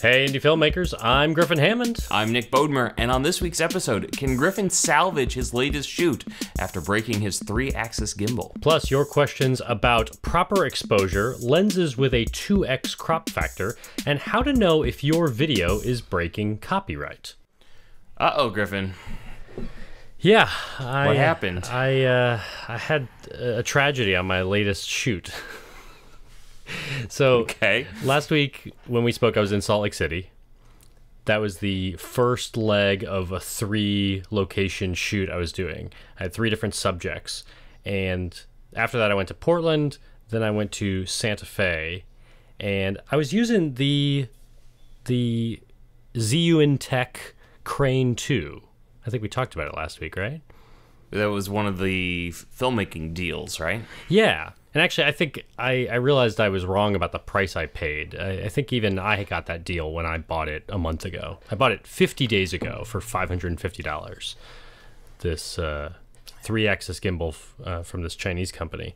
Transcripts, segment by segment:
Hey, indie filmmakers, I'm Griffin Hammond. I'm Nick Bodmer, and on this week's episode, can Griffin salvage his latest shoot after breaking his 3-axis gimbal? Plus, your questions about proper exposure, lenses with a 2x crop factor, and how to know if your video is breaking copyright. Uh-oh, Griffin. Yeah. What happened? I had a tragedy on my latest shoot. So, last week when we spoke, I was in Salt Lake City. That was the first leg of a 3-location shoot I was doing. I had 3 different subjects. And after that, I went to Portland. Then I went to Santa Fe. And I was using the Zhiyun Tech Crane 2. I think we talked about it last week, right? That was one of the filmmaking deals, right? Yeah. And actually, I think I realized I was wrong about the price I paid. I think even I got that deal when I bought it a month ago. I bought it 50 days ago for $550. This 3-axis gimbal from this Chinese company.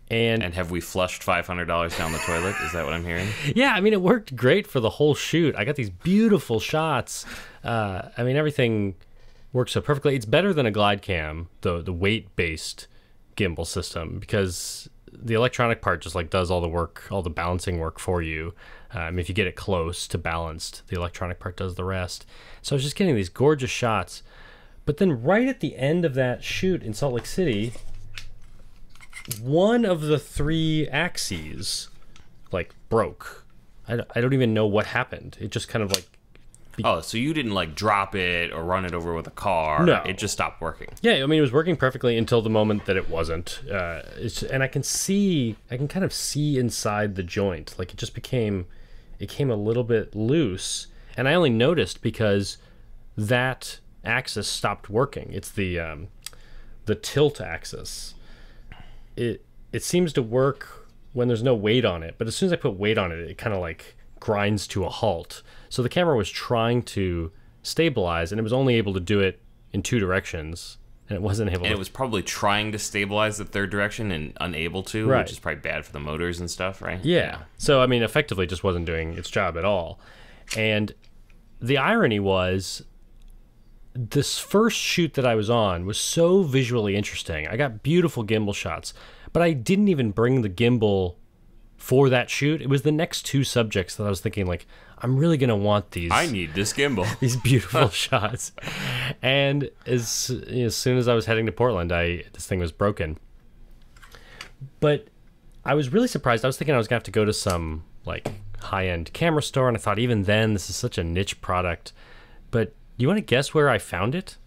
And have we flushed $500 down the toilet? Is that what I'm hearing? Yeah, I mean, it worked great for the whole shoot. I got these beautiful shots. I mean, everything works so perfectly. It's better than a glide cam, the weight-based gimbal system, because the electronic part just like does all the work, all the balancing work for you. If you get it close to balanced, the electronic part does the rest. So I was just getting these gorgeous shots. But then right at the end of that shoot in Salt Lake City, one of the 3 axes like broke. I don't even know what happened. It just kind of like... Oh, so you didn't like drop it or run it over with a car? No. It just stopped working? Yeah, I mean, it was working perfectly until the moment that it wasn't. And I can kind of see inside the joint. Like it came a little bit loose. And I only noticed because that axis stopped working. It's the tilt axis. It seems to work when there's no weight on it, but as soon as I put weight on it, it kind of like grinds to a halt. So the camera was trying to stabilize, and it was only able to do it in 2 directions, and it wasn't able to... And it was probably trying to stabilize the 3rd direction and unable to, right. Which is probably bad for the motors and stuff, right? Yeah. So, I mean, effectively it just wasn't doing its job at all. And the irony was, this first shoot that I was on was so visually interesting. I got beautiful gimbal shots, but I didn't even bring the gimbal for that shoot. It was the next 2 subjects that I was thinking, like, I'm really going to want these. I need this gimbal. These beautiful shots. And as soon as I was heading to Portland, this thing was broken. But I was really surprised. I was thinking I was going to have to go to some, like, high-end camera store, and I thought even then, this is such a niche product. But you want to guess where I found it?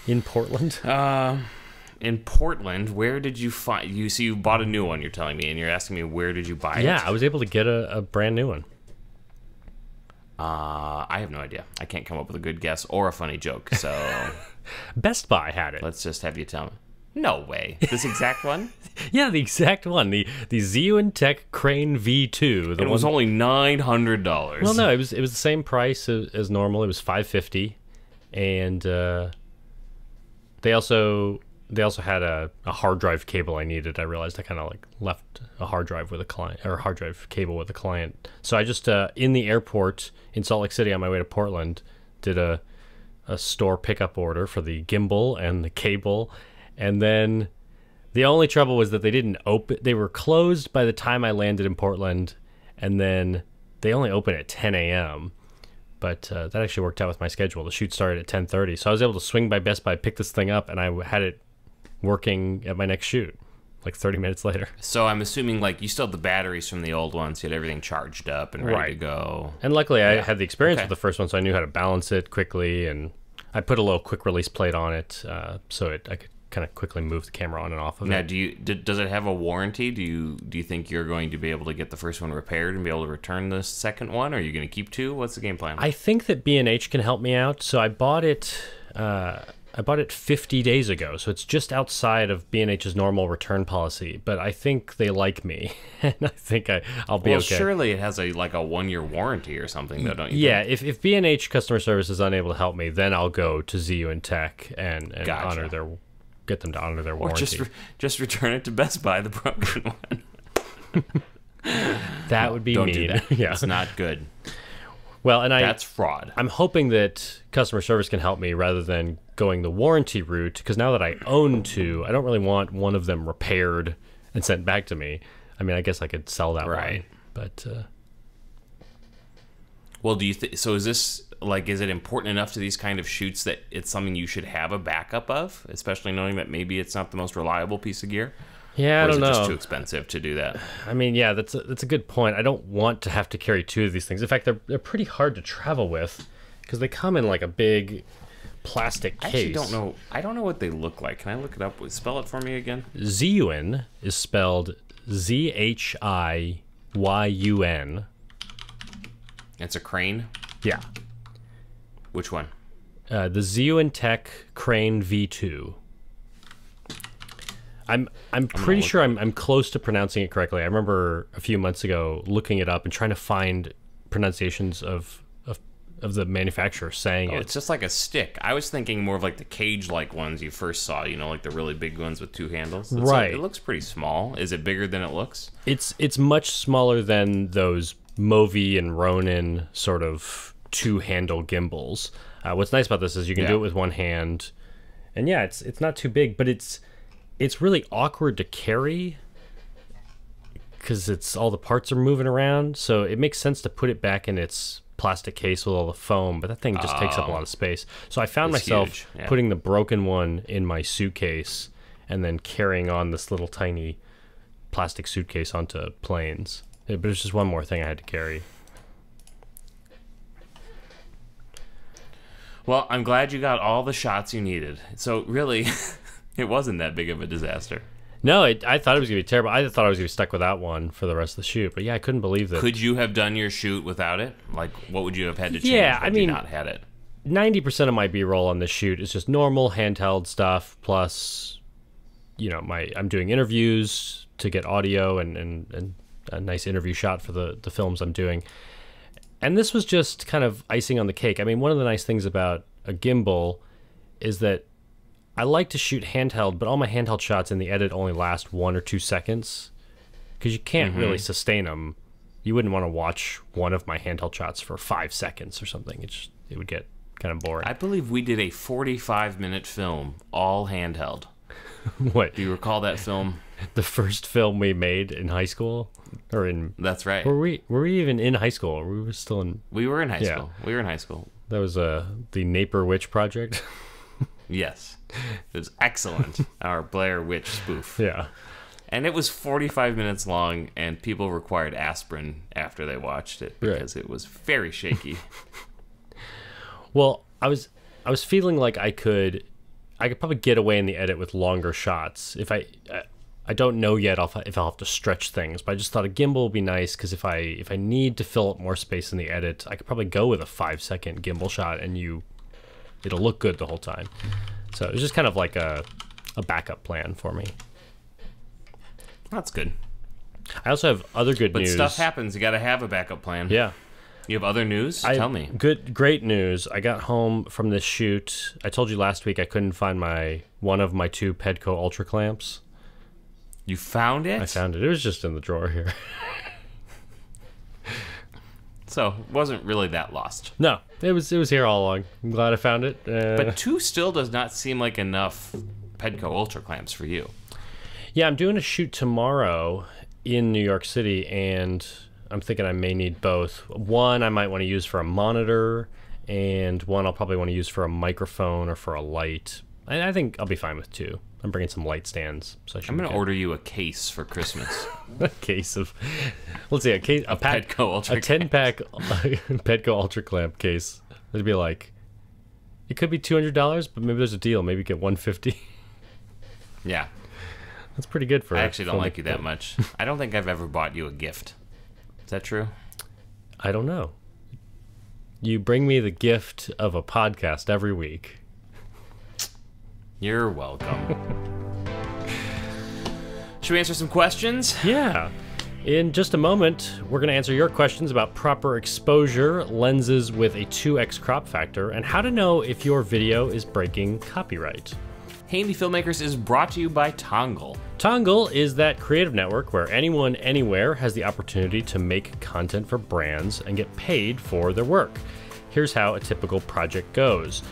In Portland? In Portland, where did you find... You bought a new one, you're telling me, and you're asking me where did you buy it? Yeah, I was able to get a brand new one. I have no idea. I can't come up with a good guess or a funny joke, so... Best Buy had it. Let's just have you tell me. No way. This exact one? Yeah, the exact one. The Zhiyun Tech Crane V2. It was only $900. Well, no, it was the same price as normal. It was $550, and they also had a hard drive cable I needed. I realized I kind of like left a hard drive with a client, or a hard drive cable with a client. So I just in the airport in Salt Lake City on my way to Portland did a store pickup order for the gimbal and the cable, and then the only trouble was that they didn't open. They were closed by the time I landed in Portland, and then they only open at 10 a.m. But that actually worked out with my schedule. The shoot started at 10:30, so I was able to swing by Best Buy, pick this thing up, and I had it working at my next shoot like 30 minutes later. So I'm assuming like you still have the batteries from the old ones. You had everything charged up and ready to go. And luckily I had the experience with the first one, so I knew how to balance it quickly, and I put a little quick release plate on it so I could kind of quickly move the camera on and off of now, it. Does it have a warranty? Do you think you're going to be able to get the first one repaired and be able to return the second one? Or are you going to keep 2? What's the game plan? I think that B&H can help me out. So I bought it 50 days ago, so it's just outside of B&H's normal return policy. But I think they like me, and I think I'll be okay. Well, surely it has a 1-year warranty or something, though, don't you? Yeah, if B&H customer service is unable to help me, then I'll go to Zhiyun Tech and get them to honor their warranty. Or just return it to Best Buy, the broken one. That would be Don't mean. do that. Yeah. It's not good. Well, and That's fraud. I'm hoping that customer service can help me rather than going the warranty route, because now that I own two, I don't really want one of them repaired and sent back to me. I mean, I guess I could sell that one, but well, do you so is this like, is it important enough to these kind of shoots that it's something you should have a backup of, especially knowing that maybe it's not the most reliable piece of gear? yeah, I don't Or is it know. just too expensive to do that? I mean, yeah, that's a good point. I don't want to have to carry two of these things. In fact, they're pretty hard to travel with because they come in like a big plastic case. I actually don't know. I don't know what they look like. Can I look it up? Spell it for me again. Zhiyun is spelled Zhiyun. It's a crane. Yeah. Which one? The Zhiyun Tech Crane V2. I'm pretty sure I'm close to pronouncing it correctly. I remember a few months ago looking it up and trying to find pronunciations of the manufacturer saying it. It's just like a stick. I was thinking more of like the cage-like ones you first saw. You know, like the really big ones with two handles. Right. It looks pretty small. Is it bigger than it looks? It's much smaller than those Movi and Ronin sort of two-handle gimbals. What's nice about this is you can do it with one hand, and yeah, it's not too big, but it's really awkward to carry because it's all the parts are moving around. So it makes sense to put it back in its plastic case with all the foam, but that thing just takes up a lot of space. So I found myself putting the broken one in my suitcase and then carrying on this little tiny plastic suitcase onto planes. But it's just one more thing I had to carry. Well, I'm glad you got all the shots you needed. So really, it wasn't that big of a disaster. No, I thought it was going to be terrible. I thought I was going to be stuck without one for the rest of the shoot. But yeah, I couldn't believe that. Could you have done your shoot without it? Like, what would you have had to change had you not had it? 90% of my B-roll on this shoot is just normal handheld stuff. Plus, you know, I'm doing interviews to get audio and a nice interview shot for the films I'm doing. And this was just kind of icing on the cake. I mean, one of the nice things about a gimbal is that I like to shoot handheld, but all my handheld shots in the edit only last 1 or 2 seconds because you can't really sustain them. You wouldn't want to watch one of my handheld shots for 5 seconds or something. It would get kind of boring. I believe we did a 45-minute film, all handheld. What? Do you recall that film? The first film we made in high school? Or in... That's right. Were we even in high school? Or we were still in... We were in high school. We were in high school. That was the Naper Witch Project? Yes. It was excellent. Our Blair Witch spoof. Yeah. And it was 45 minutes long, and people required aspirin after they watched it because it was very shaky. Well, I was feeling like I could probably get away in the edit with longer shots. If I don't know yet if I'll have to stretch things, but I just thought a gimbal would be nice because if I need to fill up more space in the edit, I could probably go with a 5-second gimbal shot and it'll look good the whole time. So it was just kind of like a backup plan for me. That's good. I also have other good news. But stuff happens. You got to have a backup plan. Yeah. You have other news? Tell me. Great news. I got home from this shoot. I told you last week I couldn't find one of my 2 Pedco Ultra clamps. You found it? I found it. It was just in the drawer here. So it wasn't really that lost. No, it was here all along. I'm glad I found it. But 2 still does not seem like enough Pedco Ultra clamps for you. Yeah, I'm doing a shoot tomorrow in New York City, and I'm thinking I may need both. One I might want to use for a monitor, and one I'll probably want to use for a microphone or for a light. I think I'll be fine with 2. I'm bringing some light stands. So I'm going to order you a case for Christmas. A case of... Let's see, a Pedco Ultra 10-pack Pedco Ultra clamp case. It'd be like... It could be $200, but maybe there's a deal. Maybe get $150. Yeah. That's pretty good for... I actually don't like you that much. I don't think I've ever bought you a gift. Is that true? I don't know. You bring me the gift of a podcast every week. You're welcome. Should we answer some questions? Yeah. In just a moment, we're going to answer your questions about proper exposure, lenses with a 2x crop factor, and how to know if your video is breaking copyright. Hey Indie Filmmakers is brought to you by Tongle. Tongle is that creative network where anyone, anywhere has the opportunity to make content for brands and get paid for their work. Here's how a typical project goes.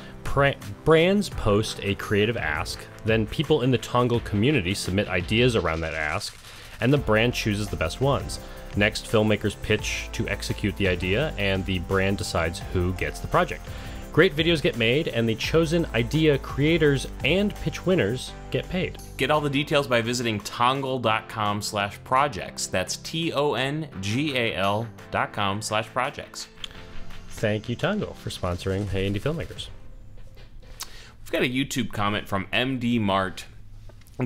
Brands post a creative ask, then people in the Tongle community submit ideas around that ask, and the brand chooses the best ones. Next, filmmakers pitch to execute the idea, and the brand decides who gets the project. Great videos get made, and the chosen idea creators and pitch winners get paid. Get all the details by visiting tongle.com/projects. That's TONGAL.com/projects. Thank you, Tongle, for sponsoring Hey Indie Filmmakers. We've got a YouTube comment from MD Mart.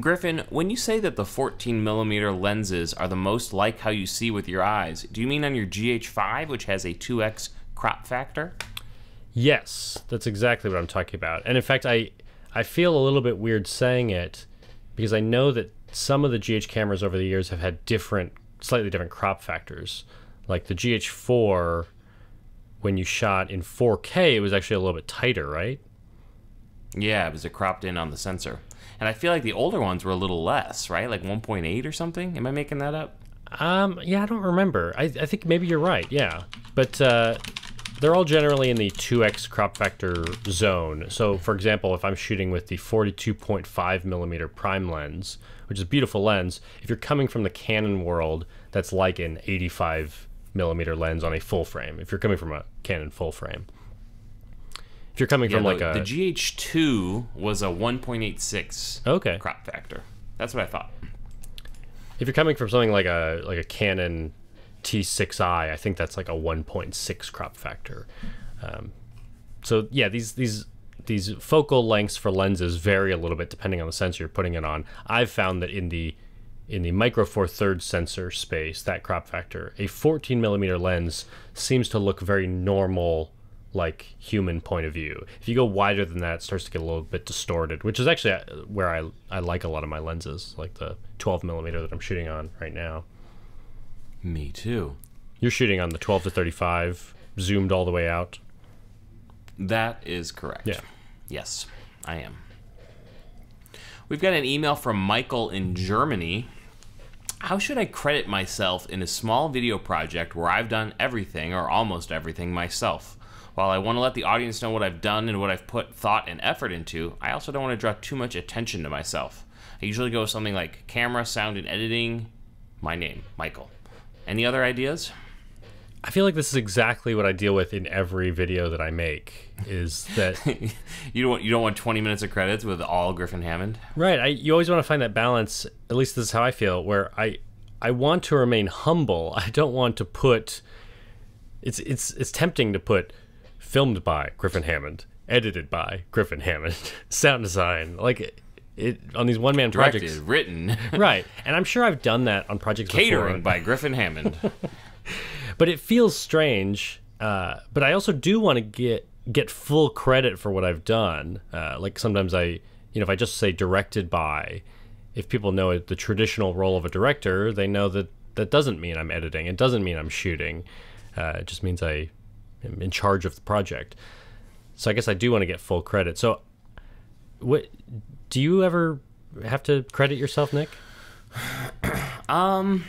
Griffin, when you say that the 14mm lenses are the most like how you see with your eyes, do you mean on your GH5, which has a 2x crop factor? Yes, that's exactly what I'm talking about. And in fact, I feel a little bit weird saying it because I know that some of the GH cameras over the years have had slightly different crop factors. Like the GH4, when you shot in 4K, it was actually a little bit tighter, right? Yeah, it was cropped in on the sensor. And I feel like the older ones were a little less, right? Like 1.8 or something? Am I making that up? Yeah, I don't remember. I think maybe you're right, yeah. But they're all generally in the 2x crop factor zone. So, for example, if I'm shooting with the 42.5mm prime lens, which is a beautiful lens, if you're coming from the Canon world, that's like an 85mm lens on a full frame, if you're coming from a Canon full frame. If you're coming from like the GH2 was a 1.86 crop factor. That's what I thought. If you're coming from something like a Canon T6i, I think that's like a 1.6 crop factor. So yeah, these focal lengths for lenses vary a little bit depending on the sensor you're putting it on. I've found that in the micro four thirds sensor space, that crop factor, a 14mm lens seems to look very normal, like human point of view. If you go wider than that, it starts to get a little bit distorted, which is actually where I like a lot of my lenses, like the 12mm that I'm shooting on right now. Me too. You're shooting on the 12 to 35, zoomed all the way out. That is correct. Yeah. Yes, I am. We've got an email from Michael in Germany. How should I credit myself in a small video project where I've done everything or almost everything myself? While I want to let the audience know what I've done and what I've put thought and effort into, I also don't want to draw too much attention to myself. I usually go with something like camera, sound, and editing. My name, Michael. Any other ideas? I feel like this is exactly what I deal with in every video that I make, is that... you don't want 20 minutes of credits with all Griffin Hammond? Right. You always want to find that balance, at least this is how I feel, where I want to remain humble. I don't want to put... It's tempting to put filmed by Griffin Hammond, edited by Griffin Hammond, sound design, like it on these one-man projects. Directed, written. Right. And I'm sure I've done that on projects Catering before. by Griffin Hammond. But it feels strange. But I also do want to get full credit for what I've done. Like sometimes if I just say directed by, if people know the traditional role of a director, they know that doesn't mean I'm editing. It doesn't mean I'm shooting. It just means I am in charge of the project. So I guess I do want to get full credit. So what do you ever have to credit yourself, Nick? I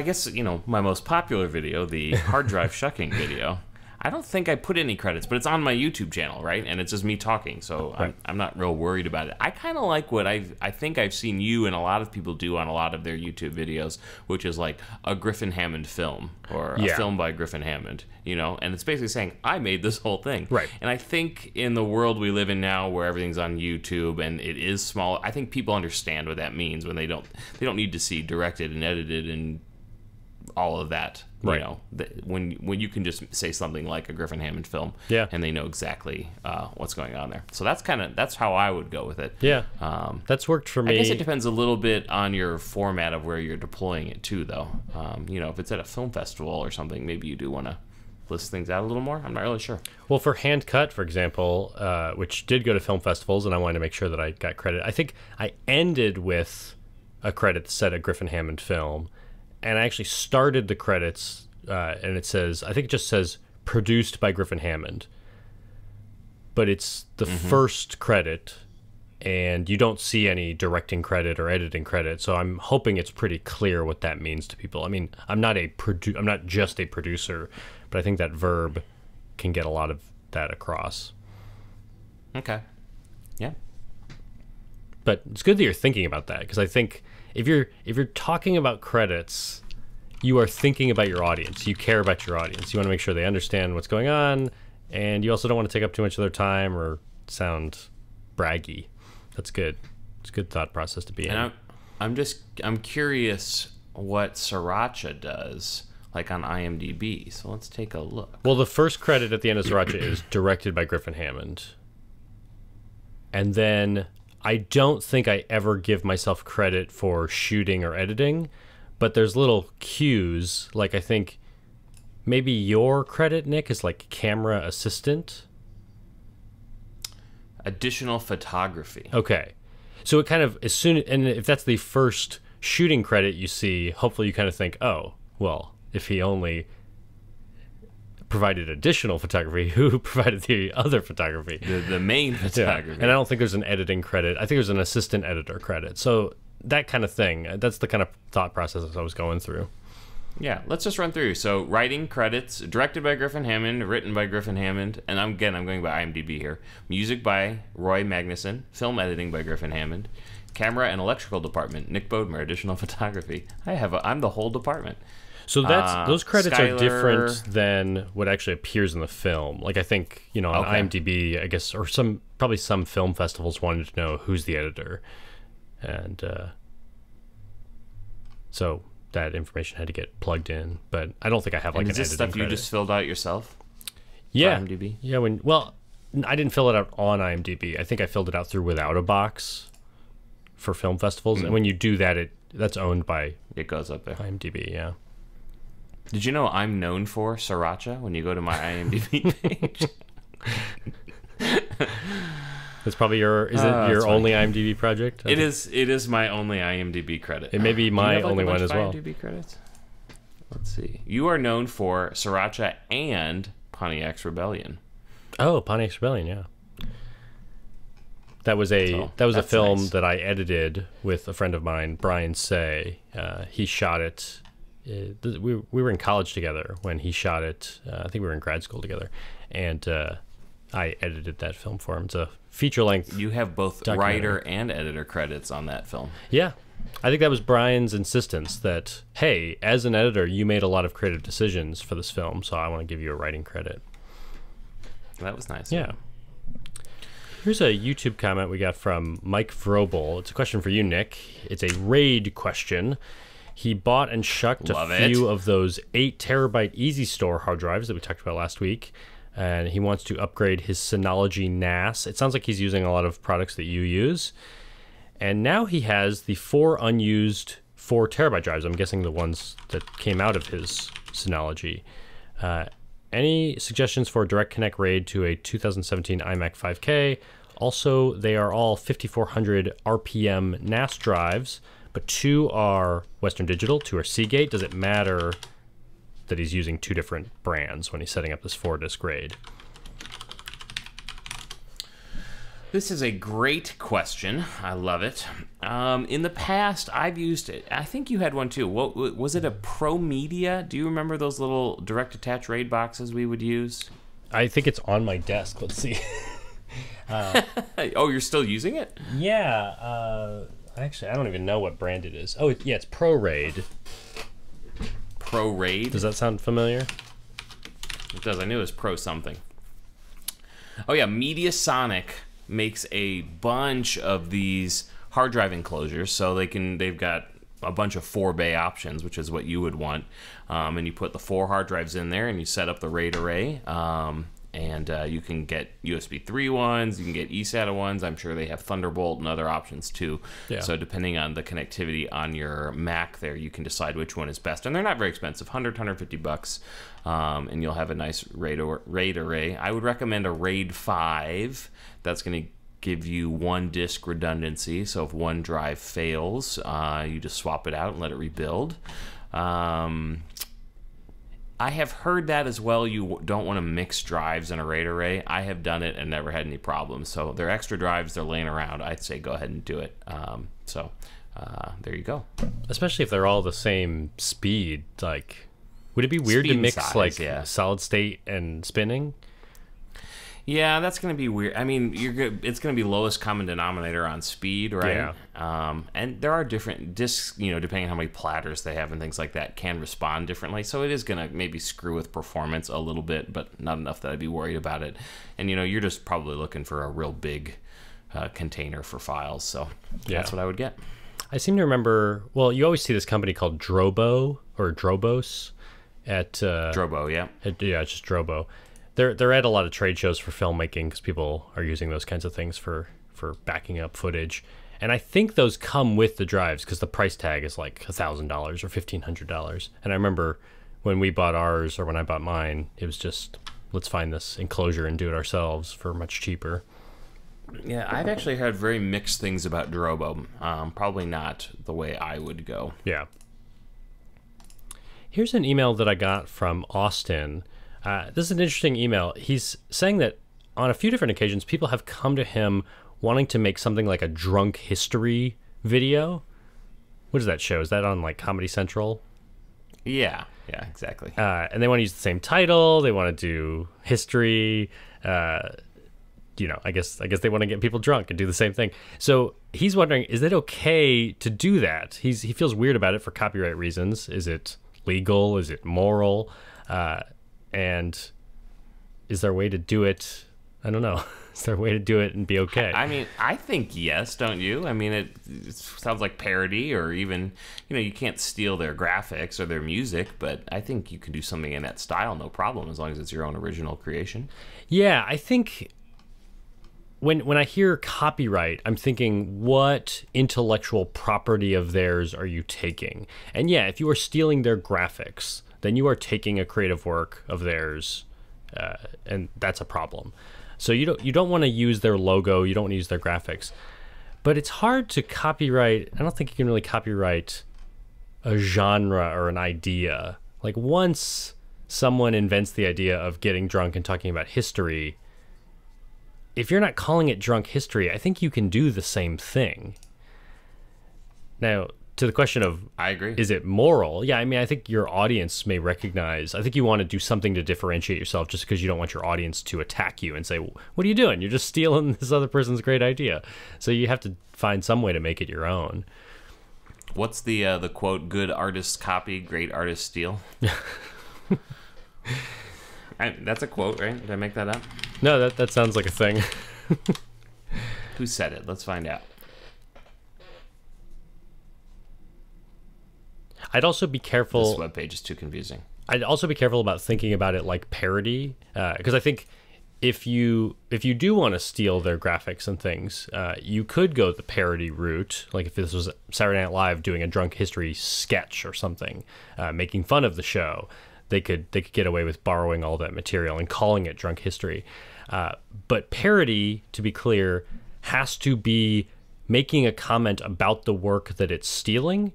guess, my most popular video, the hard drive shucking video, I don't think I put any credits, but it's on my YouTube channel, right? And it's just me talking, so right. I'm not real worried about it. I kind of like what I think I've seen you and a lot of people do on a lot of their YouTube videos, which is like a Griffin Hammond film or a film by Griffin Hammond, and it's basically saying, I made this whole thing. Right. And I think in the world we live in now where everything's on YouTube and it is small, I think people understand what that means when they don't need to see directed and edited and all of that. Right. When you can just say something like a Griffin Hammond film, and they know exactly what's going on there. So that's how I would go with it. Yeah, that's worked for me. I guess it depends a little bit on your format of where you're deploying it too, though. If it's at a film festival or something, maybe you do want to list things out a little more. I'm not really sure. Well, for Hand Cut, for example, which did go to film festivals, and I wanted to make sure that I got credit. I think I ended with a credit that said a Griffin Hammond film. And I actually started the credits, and it says, I think it just says produced by Griffin Hammond. But it's the first credit and you don't see any directing credit or editing credit. So I'm hoping it's pretty clear what that means to people. I mean, I'm not just a producer, but I think that verb can get a lot of that across. Okay. Yeah. But it's good that you're thinking about that, because I think if you're talking about credits, you are thinking about your audience. You care about your audience. You want to make sure they understand what's going on, and you also don't want to take up too much of their time or sound braggy. That's good. It's a good thought process to be in. And I'm curious what Sriracha does, like on IMDb. So let's take a look. Well, the first credit at the end of Sriracha is directed by Griffin Hammond. And then I don't think I ever give myself credit for shooting or editing, but there's little cues. Like, I think maybe your credit, Nick, is like camera assistant. Additional photography. Okay. So it kind of, and if that's the first shooting credit you see, hopefully you kind of think, oh, well, if he only provided additional photography, who provided the other photography? The main photography. Yeah. And I don't think there's an editing credit. I think there's an assistant editor credit. So that kind of thing, that's the kind of thought process I was going through. Yeah, let's just run through. So, writing credits, directed by Griffin Hammond, written by Griffin Hammond, and I'm going by IMDb here. Music by Roy Magnuson, film editing by Griffin Hammond, camera and electrical department, Nick Bodmer, additional photography. I'm the whole department. So those credits Skylar, are different than what actually appears in the film. Like, I think, on IMDb, I guess, or probably some film festivals wanted to know who's the editor. And so that information had to get plugged in, but I don't think I have like an editing credit. Is this stuff you just filled out yourself? Yeah. For IMDb? Yeah, I didn't fill it out on IMDb. I think I filled it out through Without a Box for film festivals. And when you do that, that's owned by it goes up there. IMDb, yeah. Did you know I'm known for Sriracha when you go to my IMDb page? That's probably your only IMDb project? It is my only IMDb credit. It may be my only one as well. IMDb credits? Let's see. You are known for Sriracha and Pontiac's Rebellion. Oh, Pontiac's Rebellion, yeah. That was a film that I edited with a friend of mine, Brian Say. He shot it. We were in college together when he shot it. I think we were in grad school together, and I edited that film for him. It's a feature-length. You have both writer and editor credits on that film. Yeah. I think that was Brian's insistence that, hey, as an editor, you made a lot of creative decisions for this film, so I want to give you a writing credit. That was nice. Yeah. Here's a YouTube comment we got from Mike Vrobel. It's a question for you, Nick. It's a raid question. He bought and shucked a few of those 8 terabyte Easy Store hard drives that we talked about last week. And he wants to upgrade his Synology NAS. It sounds like he's using a lot of products that you use. And now he has the 4 unused 4 terabyte drives. I'm guessing the ones that came out of his Synology. Any suggestions for a direct connect RAID to a 2017 iMac 5K? Also, they are all 5400 RPM NAS drives, but 2 are Western Digital, 2 are Seagate. Does it matter that he's using 2 different brands when he's setting up this 4-disk RAID? This is a great question. I love it. In the past, I've used it. I think you had one too. What was it? A Pro Media? Do you remember those little direct attach RAID boxes we would use? I think it's on my desk. Let's see. Oh, you're still using it? Yeah. Actually, I don't even know what brand it is. Oh, yeah, it's Pro RAID. Pro RAID? Does that sound familiar? It does. I knew it was Pro something. Oh yeah, Mediasonic makes a bunch of these hard drive enclosures, so they've got a bunch of 4-bay options, which is what you would want, and you put the 4 hard drives in there and you set up the RAID array, and you can get USB 3 ones, you can get eSATA ones. I'm sure they have Thunderbolt and other options too. Yeah. So depending on the connectivity on your Mac there, you can decide which one is best, and they're not very expensive, $150, and you'll have a nice RAID array. I would recommend a RAID 5. That's going to give you 1 disk redundancy, so if one drive fails, you just swap it out and let it rebuild. I have heard that as well. You don't want to mix drives in a RAID array. I have done it and never had any problems. So they're extra drives. They're laying around. I'd say go ahead and do it. There you go. Especially if they're all the same speed. Like, would it be weird to mix solid state and spinning? Yeah, that's going to be weird. I mean, it's going to be lowest common denominator on speed, right? Yeah. And there are different discs, depending on how many platters they have and things like that, can respond differently. So it is going to maybe screw with performance a little bit, but not enough that I'd be worried about it. And, you're just probably looking for a real big container for files. So that's what I would get. I seem to remember, well, you always see this company called Drobo or Drobos at... Drobo, yeah. It's just Drobo. They're at a lot of trade shows for filmmaking because people are using those kinds of things for backing up footage. And I think those come with the drives because the price tag is like $1,000 or $1,500. And I remember when we bought ours, or when I bought mine, it was just, let's find this enclosure and do it ourselves for much cheaper. Yeah, I've actually heard very mixed things about Drobo. Probably not the way I would go. Yeah. Here's an email that I got from Austin. This is an interesting email. He's saying that on a few different occasions, people have come to him wanting to make something like a drunk history video. What does that show? Is that on like Comedy Central? Yeah, exactly. And they want to use the same title. They want to do history. I guess they want to get people drunk and do the same thing. So he's wondering, is it okay to do that? He feels weird about it for copyright reasons. Is it legal? Is it moral? And is there a way to do it? I don't know. Is there a way to do it and be okay? I mean, I think yes, don't you? I mean, it sounds like parody, or even, you can't steal their graphics or their music, but I think you can do something in that style, no problem, as long as it's your own original creation. Yeah, I think when I hear copyright, I'm thinking, what intellectual property of theirs are you taking? And yeah, if you are stealing their graphics, then you are taking a creative work of theirs, and that's a problem. So you don't want to use their logo, you don't want to use their graphics. But it's hard to copyright. I don't think you can really copyright a genre or an idea. Like, once someone invents the idea of getting drunk and talking about history, if you're not calling it drunk history, I think you can do the same thing. Now, to the question of, I agree, is it moral? Yeah, I mean, I think your audience may recognize, I think you want to do something to differentiate yourself, just because you don't want your audience to attack you and say, what are you doing? You're just stealing this other person's great idea. So you have to find some way to make it your own. What's the quote, good artists copy, great artists steal? That's a quote, right? Did I make that up? No, that sounds like a thing. Who said it? Let's find out. I'd also be careful. This webpage is too confusing. I'd also be careful about thinking about it like parody, because I think if you do want to steal their graphics and things, you could go the parody route. Like if this was Saturday Night Live doing a drunk history sketch or something, making fun of the show, they could get away with borrowing all that material and calling it drunk history. But parody, to be clear, has to be making a comment about the work that it's stealing.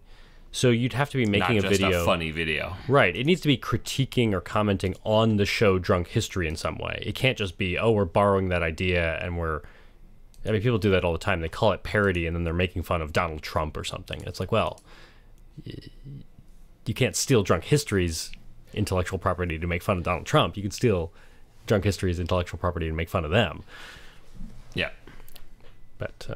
So you'd have to be making Not a just video. a funny video. Right. It needs to be critiquing or commenting on the show Drunk History in some way. It can't just be, oh, we're borrowing that idea and I mean, people do that all the time. They call it parody and then they're making fun of Donald Trump or something. It's like, well, you can't steal Drunk History's intellectual property to make fun of Donald Trump. You can steal Drunk History's intellectual property and make fun of them. Yeah. But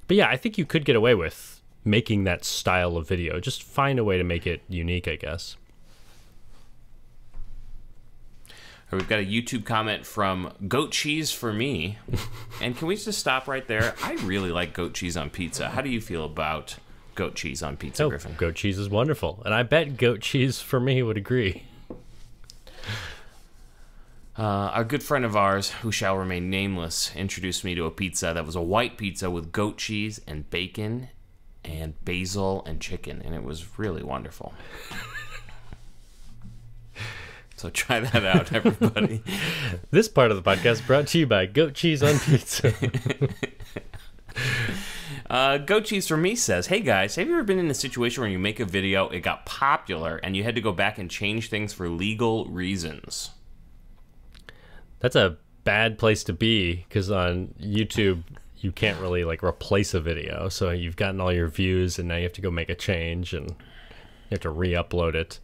yeah, I think you could get away with making that style of video. Just find a way to make it unique, I guess. We've got a YouTube comment from Goat Cheese for Me. And can we just stop right there? I really like goat cheese on pizza. How do you feel about goat cheese on pizza, Griffin? Goat cheese is wonderful. And I bet Goat Cheese for Me would agree. A good friend of ours, who shall remain nameless, introduced me to a pizza that was a white pizza with goat cheese and bacon and basil and chicken, and it was really wonderful. So try that out, everybody. This part of the podcast brought to you by Goat Cheese on Pizza. Goat Cheese for Me says, hey guys, have you ever been in a situation where you make a video, it got popular, and you had to go back and change things for legal reasons? That's a bad place to be, because on YouTube you can't really like replace a video. So you've gotten all your views and now you have to go make a change and you have to re-upload it.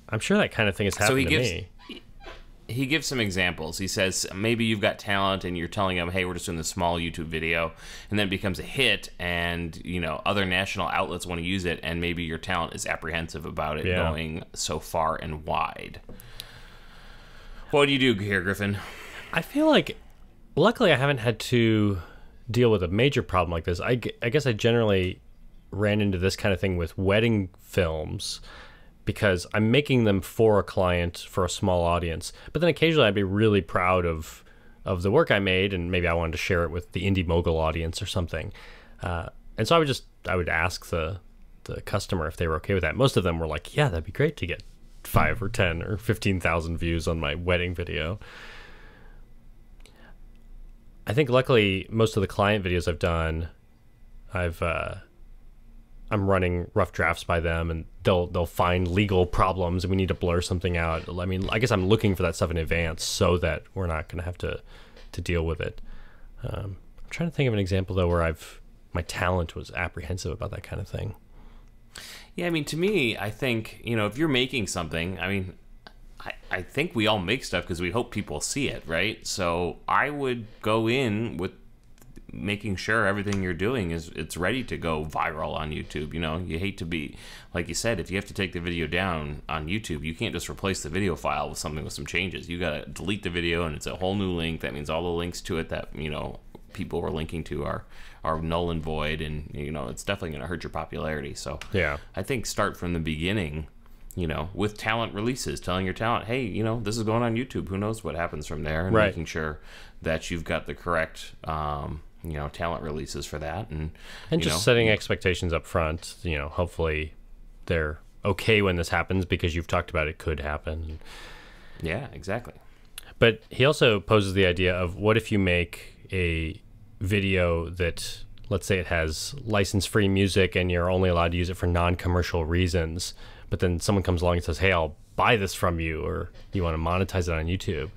I'm sure that kind of thing has happened to me. He gives some examples. He says maybe you've got talent and you're telling them, hey, we're just doing this small YouTube video, and then it becomes a hit, and you know other national outlets want to use it, and maybe your talent is apprehensive about it going so far and wide. What do you do here, Griffin? I feel like, luckily, I haven't had to deal with a major problem like this. I guess I generally ran into this kind of thing with wedding films, because I'm making them for a client, for a small audience. But then occasionally I'd be really proud of the work I made, and maybe I wanted to share it with the indie mogul audience or something. And so I would ask the customer if they were okay with that. Most of them were like, yeah, that'd be great to get 5 or 10 or 15,000 views on my wedding video. I think luckily most of the client videos I've done, I'm running rough drafts by them, and they'll find legal problems and we need to blur something out. I mean, I guess I'm looking for that stuff in advance so that we're not going to have to deal with it. I'm trying to think of an example though where my talent was apprehensive about that kind of thing. Yeah, I mean, to me, I think, you know, if you're making something, I mean, I think we all make stuff because we hope people see it, right? So I would go in with making sure everything you're doing it's ready to go viral on YouTube. You know, you hate to be, like you said, if you have to take the video down on YouTube, you can't just replace the video file with something with some changes. You got to delete the video and it's a whole new link. That means all the links to it that, you know, people were linking to are null and void, and you know, it's definitely going to hurt your popularity. So yeah, I think start from the beginning, you know, with talent releases, telling your talent, hey, you know, this is going on YouTube. Who knows what happens from there, and making sure that you've got the correct you know, talent releases for that, and just setting expectations up front. You know, hopefully they're okay when this happens because you've talked about it could happen. Yeah, exactly. But he also poses the idea of, what if you make a video that, let's say it has license-free music and you're only allowed to use it for non-commercial reasons, but then someone comes along and says, hey, I'll buy this from you, or you want to monetize it on YouTube.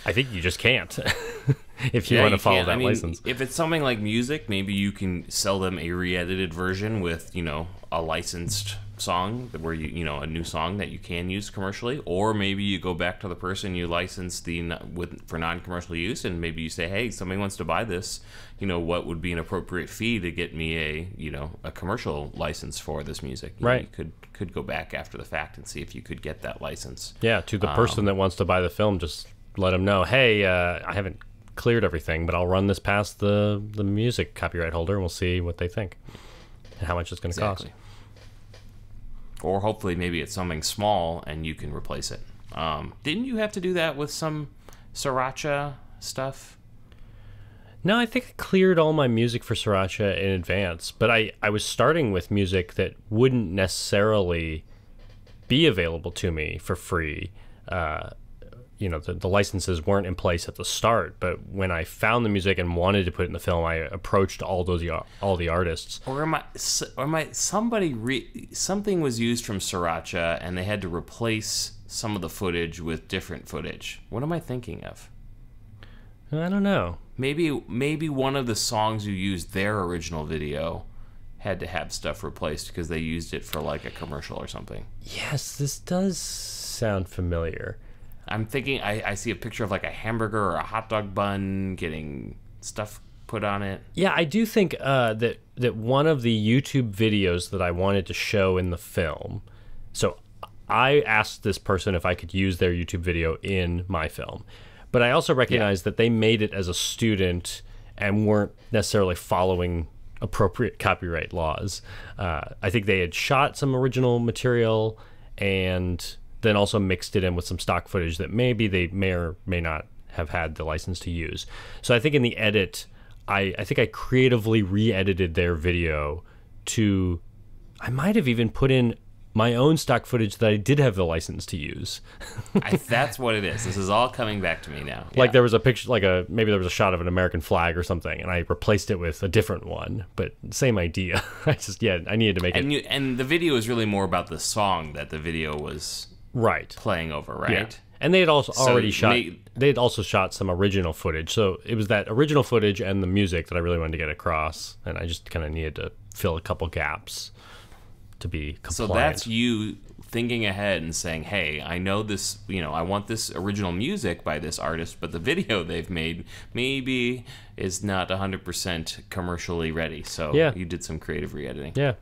I think you just can't. If you want to follow that license. If it's something like music, maybe you can sell them a re-edited version with, you know, a licensed song where you know, a new song that you can use commercially, or maybe you go back to the person you licensed for non-commercial use, and maybe you say, hey, somebody wants to buy this, you know, what would be an appropriate fee to get me a commercial license for this music? You know, you could go back after the fact and see if you could get that license. Yeah, to the person that wants to buy the film, just let them know, hey, I haven't cleared everything, but I'll run this past the music copyright holder, and we'll see what they think and how much it's going to cost. Or hopefully maybe it's something small and you can replace it. Didn't you have to do that with some Sriracha stuff? No, I think I cleared all my music for Sriracha in advance, but I was starting with music that wouldn't necessarily be available to me for free. You know, the licenses weren't in place at the start, but when I found the music and wanted to put it in the film, I approached all the artists. Or something was used from Sriracha and they had to replace some of the footage with different footage. What am I thinking of? I don't know. Maybe one of the songs you used their original video had to have stuff replaced because they used it for like a commercial or something. Yes, this does sound familiar. I'm thinking I see a picture of like a hamburger or a hot dog bun getting stuff put on it. Yeah, I do think that one of the YouTube videos that I wanted to show in the film, so I asked this person if I could use their YouTube video in my film, but I also recognized that they made it as a student and weren't necessarily following appropriate copyright laws. I think they had shot some original material and then also mixed it in with some stock footage that maybe they may or may not have had the license to use. So I think in the edit, I think I creatively re-edited their video to, I might have even put in my own stock footage that I did have the license to use. That's what it is. This is all coming back to me now. Like there was a picture, maybe there was a shot of an American flag or something, and I replaced it with a different one, but same idea. I needed to make it. And the video is really more about the song that the video was playing over, right? Yeah. And they had also they had also shot some original footage. So it was that original footage and the music that I really wanted to get across, and I just kind of needed to fill a couple gaps to be compliant. So that's you thinking ahead and saying, hey, I know this, I want this original music by this artist, but the video they've made maybe is not 100% commercially ready. So you did some creative re-editing. Yeah.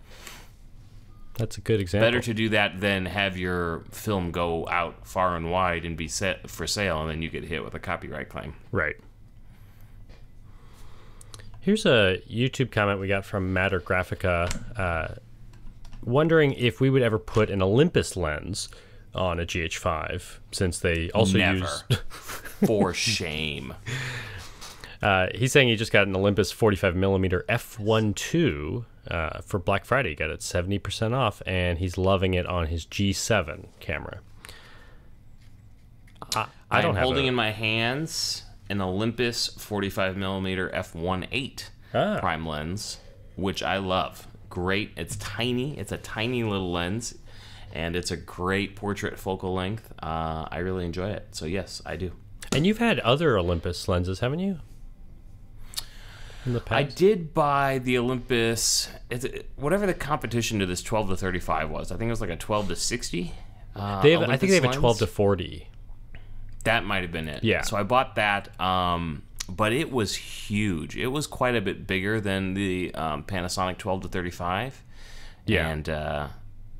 That's a good example. Better to do that than have your film go out far and wide and be set for sale, and then you get hit with a copyright claim. Right. Here's a YouTube comment we got from Matter Graphica, wondering if we would ever put an Olympus lens on a GH5, since they also use... For shame. He's saying he just got an Olympus 45mm f1.2 for Black Friday. He got it 70% off, and he's loving it on his G7 camera. I'm holding in my hands an Olympus 45mm f1.8 prime lens, which I love. Great. It's tiny. It's a tiny little lens, and it's a great portrait focal length. I really enjoy it. So yes, I do. And you've had other Olympus lenses, haven't you? In the past? I did buy the Olympus, whatever the competition to this 12 to 35 was. I think it was like a 12 to 60. I think they have a 12 to 40. That might have been it. Yeah. So I bought that, but it was huge. It was quite a bit bigger than the Panasonic 12 to 35. Yeah. And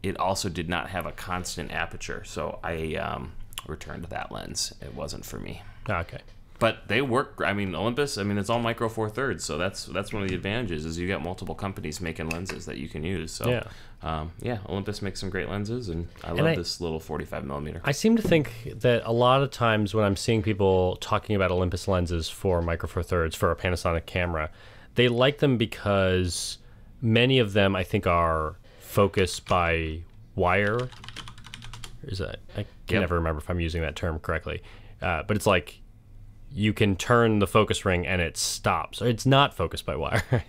it also did not have a constant aperture, so I returned that lens. It wasn't for me. Okay. But they work. I mean, Olympus. I mean, it's all micro four thirds, so that's one of the advantages is you got multiple companies making lenses that you can use. So Olympus makes some great lenses, and I love this little 45mm. I seem to think that a lot of times when I'm seeing people talking about Olympus lenses for micro four thirds for a Panasonic camera, they like them because many of them I think are focused by wire. I can never remember if I'm using that term correctly, but it's like, you can turn the focus ring and it stops. It's not focused by wire. I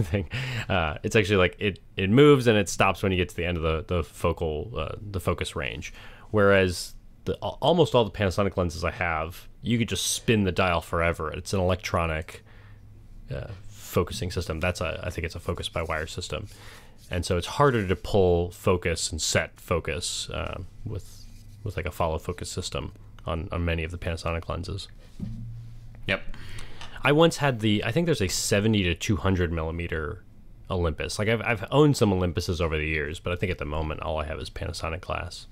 think it's actually like it moves and it stops when you get to the end of the focus range. Whereas almost all the Panasonic lenses I have, you could just spin the dial forever. It's an electronic focusing system. I think it's a focus by wire system, and so it's harder to pull focus and set focus with like a follow focus system on many of the Panasonic lenses. Yep. I once had I think there's a 70 to 200mm Olympus. Like I've owned some Olympuses over the years, but I think at the moment all I have is Panasonic glass.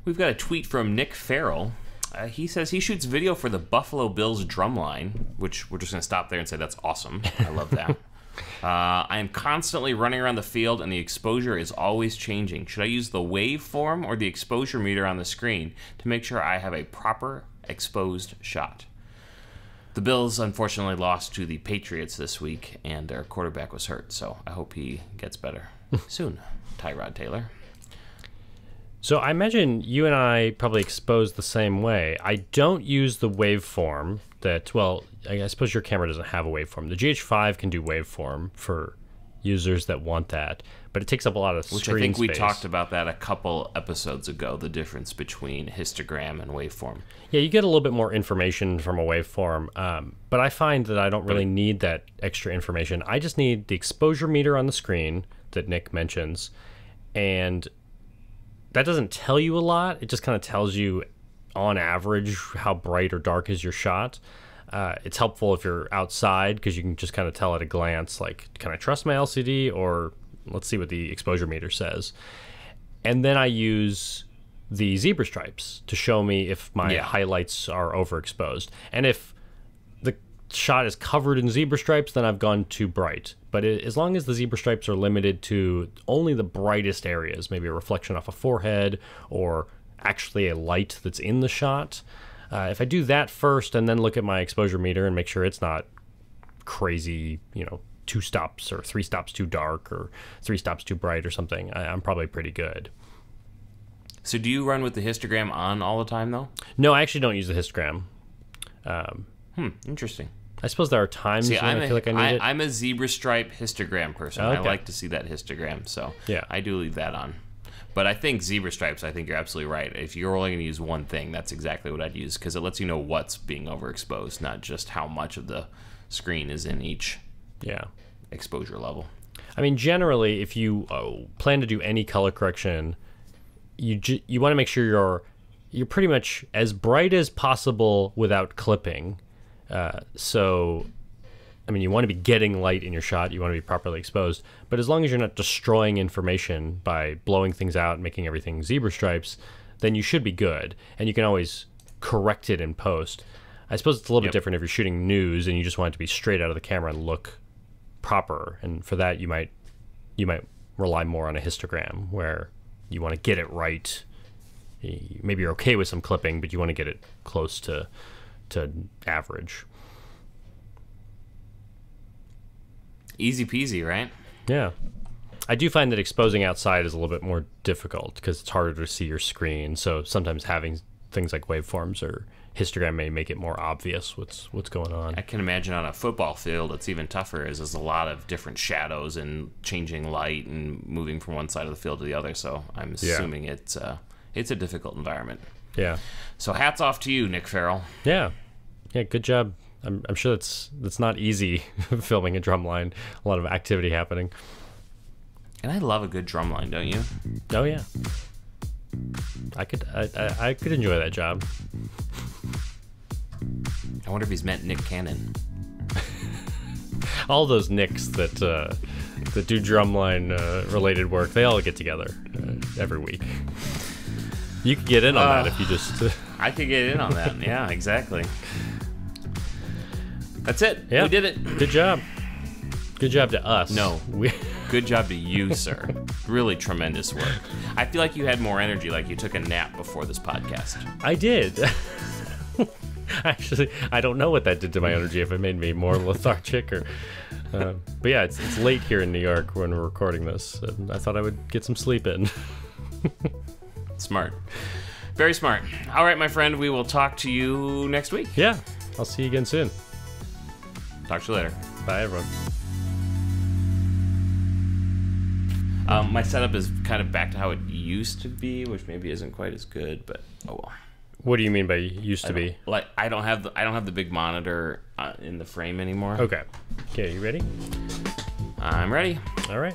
We've got a tweet from Nick Farrell. He says he shoots video for the Buffalo Bills drumline, which we're just going to stop there and say that's awesome. I love that. I am constantly running around the field, and the exposure is always changing. Should I use the waveform or the exposure meter on the screen to make sure I have a proper exposed shot? The Bills, unfortunately, lost to the Patriots this week, and their quarterback was hurt, so I hope he gets better soon. Tyrod Taylor. So I imagine you and I probably expose the same way. I don't use the waveform I suppose your camera doesn't have a waveform. The GH5 can do waveform for users that want that, but it takes up a lot of screen space. Which I think we talked about that a couple episodes ago, the difference between histogram and waveform. Yeah, you get a little bit more information from a waveform, but I find that I don't really need that extra information. I just need the exposure meter on the screen that Nick mentions, and that doesn't tell you a lot. It just kind of tells you on average how bright or dark is your shot. It's helpful if you're outside because you can just kind of tell at a glance, like, can I trust my LCD, or let's see what the exposure meter says. And then I use the zebra stripes to show me if my highlights are overexposed. And if the shot is covered in zebra stripes, then I've gone too bright. But as long as the zebra stripes are limited to only the brightest areas, maybe a reflection off a forehead or actually a light that's in the shot, if I do that first and then look at my exposure meter and make sure it's not crazy, 2 stops or 3 stops too dark or 3 stops too bright or something, I'm probably pretty good. So do you run with the histogram on all the time, though? No, I actually don't use the histogram. Interesting. I suppose there are times when I feel like I need it. I'm a zebra stripe histogram person. Okay. I like to see that histogram, so yeah. I do leave that on. But I think zebra stripes, I think you're absolutely right. If you're only going to use one thing, that's exactly what I'd use, because it lets you know what's being overexposed, not just how much of the screen is in each exposure level. I mean, generally, if you plan to do any color correction, you want to make sure you're pretty much as bright as possible without clipping. So, I mean, you want to be getting light in your shot. You want to be properly exposed. But as long as you're not destroying information by blowing things out and making everything zebra stripes, then you should be good. And you can always correct it in post. I suppose it's a little bit different if you're shooting news and you just want it to be straight out of the camera and look proper. And for that, you might rely more on a histogram where you want to get it right. Maybe you're okay with some clipping, but you want to get it close to average. Easy peasy, right? Yeah. I do find that exposing outside is a little bit more difficult because it's harder to see your screen. So sometimes having things like waveforms or histogram may make it more obvious what's going on. I can imagine on a football field it's even tougher, as there's a lot of different shadows and changing light and moving from one side of the field to the other. So I'm assuming it's a difficult environment. Yeah. So hats off to you, Nick Farrell. Yeah. Yeah, good job. I'm sure that's not easy filming a drum line. A lot of activity happening. And I love a good drum line, don't you? Oh yeah. I could enjoy that job. I wonder if he's meant Nick Cannon. All those Nicks that do drumline related work, they all get together every week. You could get in on that if you just... I could get in on that. Yeah, exactly. That's it. Yeah. We did it. Good job. Good job to us. No. Good job to you, sir. Really tremendous work. I feel like you had more energy, like you took a nap before this podcast. I did. Actually, I don't know what that did to my energy, if it made me more lethargic or... but yeah, it's late here in New York when we're recording this, and I thought I would get some sleep in. Smart. Very smart. All right, my friend, we will talk to you next week. Yeah, I'll see you again soon. Talk to you later. Bye, everyone. My setup is kind of back to how it used to be, which maybe isn't quite as good, but oh well. What do you mean by used to be? Like I don't have the big monitor in the frame anymore. Okay. Okay, you ready? I'm ready. All right.